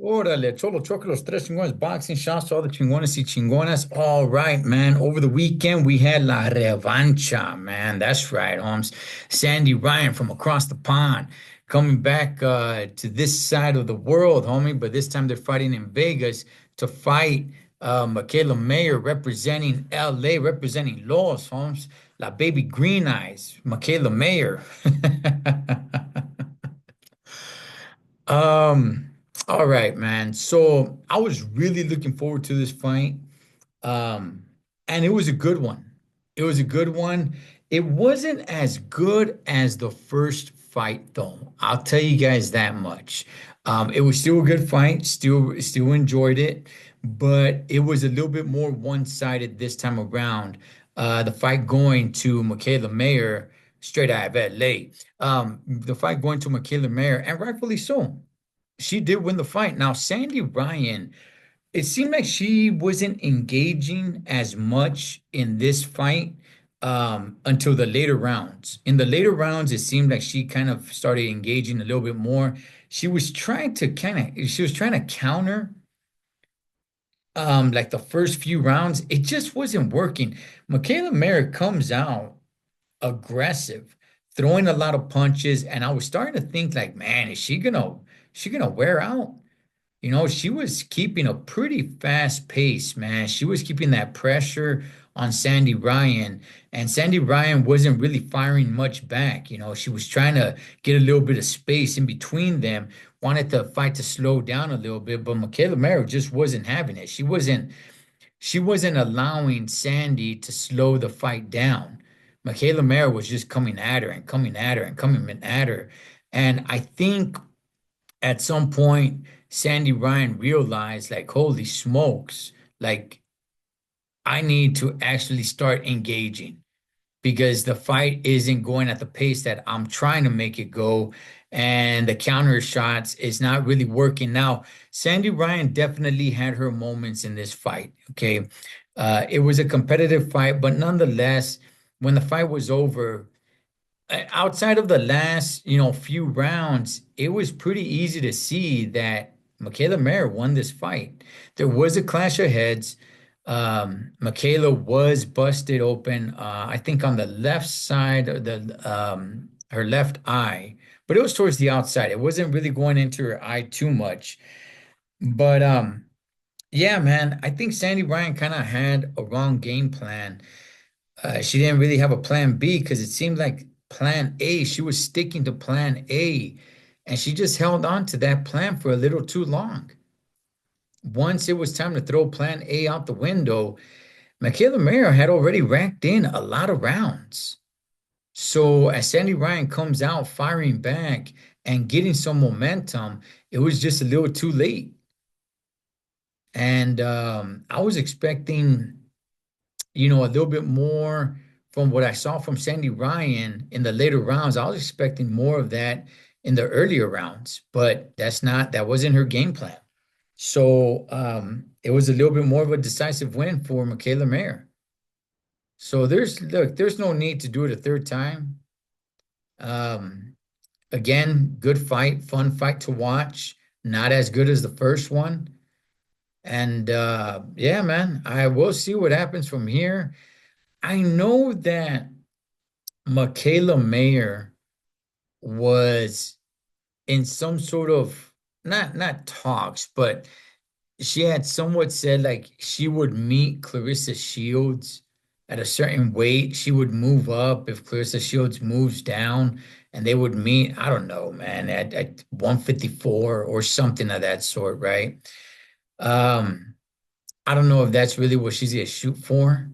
Órale, Cholo, choque los tres chingones, boxing shots to all the chingones y chingonas. All right, man. Over the weekend, we had La Revancha, man. That's right, Holmes. Sandy Ryan from across the pond coming back to this side of the world, homie. But this time they're fighting in Vegas to fight Michaela Mayer representing LA, representing Los, Holmes. La baby green eyes, Michaela Mayer. Um, all right, man. So I was really looking forward to this fight. Um, and it was a good one. It was a good one. It wasn't as good as the first fight, though. I'll tell you guys that much. It was still a good fight, still enjoyed it, but it was a little bit more one-sided this time around. The fight going to Michaela Mayer straight out of LA. The fight going to Michaela Mayer, and rightfully so. She did win the fight. Now, Sandy Ryan, it seemed like she wasn't engaging as much in this fight until the later rounds. In the later rounds, it seemed like she kind of started engaging a little bit more. She was trying to counter like the first few rounds. It just wasn't working. Michaela Merrick comes out aggressive, throwing a lot of punches, and I was starting to think like, man, is she gonna wear out? You know, she was keeping a pretty fast pace, man. She was keeping that pressure on Sandy Ryan, and Sandy Ryan wasn't really firing much back. You know, she was trying to get a little bit of space in between them, wanted the fight to slow down a little bit, but Michaela Mero just wasn't having it. She wasn't allowing Sandy to slow the fight down. Michaela Mero was just coming at her and coming at her and coming at her. And I think at some point, Sandy Ryan realized, like, holy smokes, like, I need to actually start engaging because the fight isn't going at the pace that I'm trying to make it go. And the counter shots is not really working. Now, Sandy Ryan definitely had her moments in this fight. Okay. It was a competitive fight, but nonetheless, when the fight was over, outside of the last, few rounds, it was pretty easy to see that Michaela Mayer won this fight. There was a clash of heads. Michaela was busted open, I think on the left side of her left eye, but it was towards the outside. It wasn't really going into her eye too much. But yeah, man, I think Sandy Ryan kind of had a wrong game plan. She didn't really have a plan B because it seemed like plan A, she was sticking to plan A, and she just held on to that plan for a little too long. Once it was time to throw plan A out the window, Michaela Mayer had already racked in a lot of rounds. So as Sandy Ryan comes out firing back and getting some momentum, it was just a little too late. And I was expecting a little bit more from what I saw from Sandy Ryan in the later rounds. I was expecting more of that in the earlier rounds, but that wasn't her game plan. So it was a little bit more of a decisive win for Michaela Mayer. So there's no need to do it a third time. Um, Again, good fight, fun fight to watch. Not as good as the first one. And yeah, man, I will see what happens from here. I know that Michaela Mayer was in some sort of not talks, but she had somewhat said like she would meet Clarissa Shields at a certain weight. She would move up if Clarissa Shields moves down, and they would meet, I don't know, man, at 154 or something of that sort, right? Um, I don't know if that's really what she's gonna shoot for.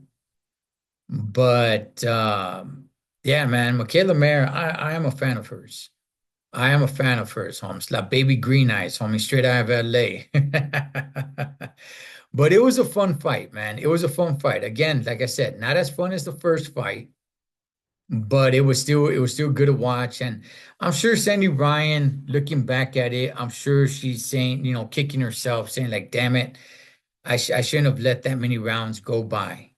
But yeah, man, Michaela Mayer, I am a fan of hers. I am a fan of hers, Holmes. La baby green eyes, homie, straight out of LA. But it was a fun fight, man. It was a fun fight. Again, like I said, not as fun as the first fight, but it was still good to watch. And I'm sure Sandy Ryan, looking back at it, I'm sure she's saying, kicking herself, saying like, damn it, I shouldn't have let that many rounds go by.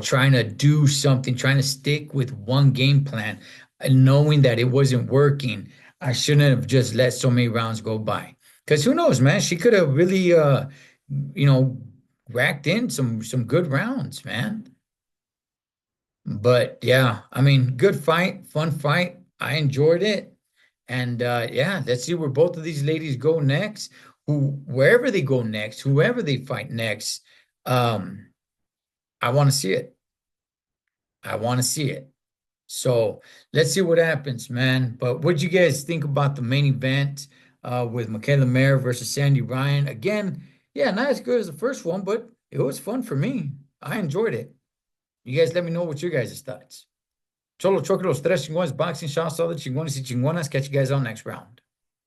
Trying to do something, trying to stick with one game plan, and knowing that it wasn't working. I shouldn't have just let so many rounds go by. Because who knows, man? She could have really, you know, racked in some good rounds, man. But yeah, I mean, good fight, fun fight. I enjoyed it. And yeah, let's see where both of these ladies go next. Wherever they go next, whoever they fight next, um, I want to see it. I want to see it. So let's see what happens, man. But what do you guys think about the main event with Michaela Mayer versus Sandy Ryan? Again, yeah, not as good as the first one, but it was fun for me. I enjoyed it. You guys let me know what your guys' thoughts. Cholo Choque, los tres chingones, boxing shots, all the chingones y chingonas. Catch you guys on next round.